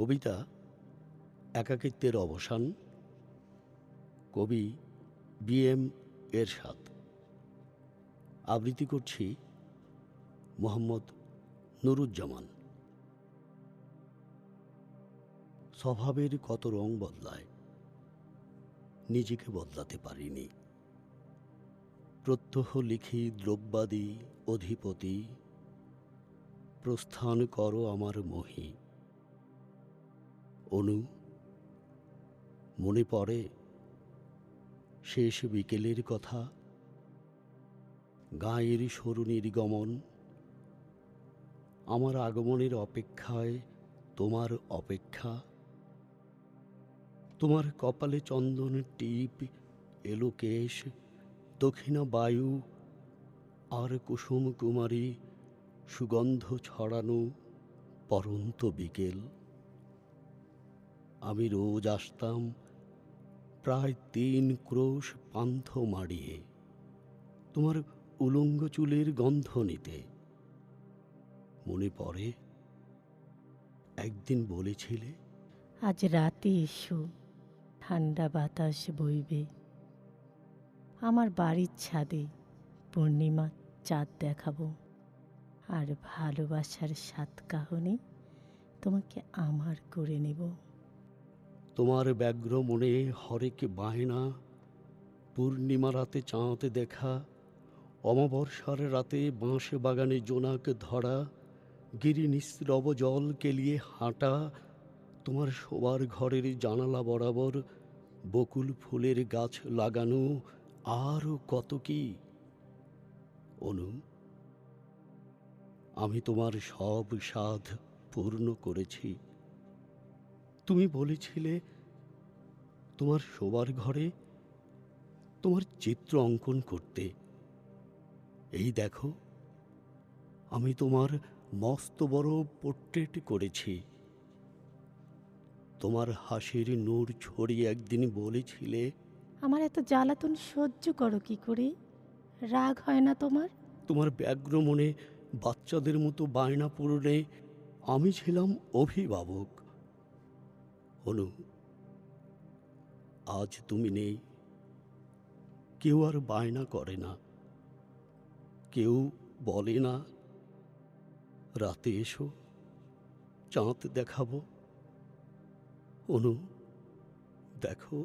কবিতা একাকিত্বের অবসান, কবি বি.এম. এরশাদ। আবৃত্তি করছি মোহাম্মদ নুরুজ্জামান। স্বভাবের কত রং বদলায়, নিজেকে বদলাতে পারিনি। প্রত্যহ লিখি দ্রব্যাদি অধিপতি, প্রস্থান করো আমার মহি। অনু, মনে পড়ে শেষ বিকেলের কথা, গাঁয়ের সরু নির্গমন, আমার আগমনের অপেক্ষায় তোমার অপেক্ষা। তোমার কপালে চন্দনের টিপ, এলো কেশ, দক্ষিণা বায়ু আর কুসুম কুমারী সুগন্ধ ছড়ানো পরন্ত বিকেল। আমি রোজ আসতাম প্রায় 3 ক্রোশ পান্থ মাড়িয়ে তোমার উলঙ্গ চুলের গন্ধ নিতে। মনে পড়ে একদিন বলেছিলে, আজ রাতে এসো, ঠান্ডা বাতাস বইবে, আমার বাড়ির ছাদে পূর্ণিমা চাঁদ দেখাবো, আর ভালোবাসার সাত কাহনে তোমাকে আমার করে নেব। তোমার ব্যগ্র মনে হরেক বায়না, পূর্ণিমা রাতে চাঁদ দেখা, অমাবস্যার রাতে বাঁশ বাগানে জোনাক ধরা, গিরি নিস্রব জল কেলিয়ে হাঁটা, তোমার শোবার ঘরের জানালা বরাবর বকুল ফুলের গাছ লাগানো, আরও কত কি। অনু, আমি তোমার সব সাধ পূর্ণ করেছি। তুমি বলেছিলে তোমার শোবার ঘরে তোমার চিত্র অঙ্কন করতে। এই দেখো, আমি তোমার মস্ত বড় পোর্ট্রেট করেছি। তোমার হাসির নূর ছড়িয়ে একদিন বলেছিলে, আমার এত জ্বালাতন সহ্য করো কি করে? রাগ হয় না তোমার? তোমার ব্যগ্র মনে বাচ্চাদের মতো বায়না পূরণে আমি ছিলাম অভিভাবক। অনু, আজ তুমি নেই। কেউ আর বায়না করে না, কেউ বলে না রাতে এসো, চাঁদ দেখাবো। অনু, দেখো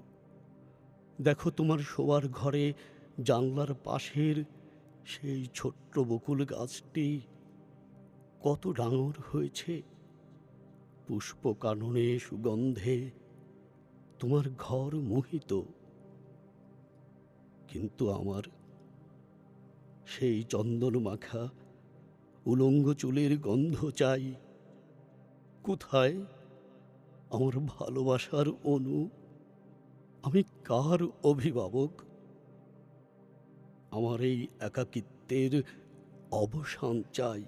দেখো তোমার শোয়ার ঘরে জানলার পাশের সেই ছোট্ট বকুল গাছটি কত ডাঙর হয়েছে। পুষ্প কাননে সুগন্ধে তোমার ঘর মোহিত। কিন্তু আমার সেই চন্দন মাখা উলঙ্গ চুলের গন্ধ চাই। কোথায় আমার ভালোবাসার অনু? আমি কার অভিভাবক? আমার এই একাকিত্বের অবসান চাই।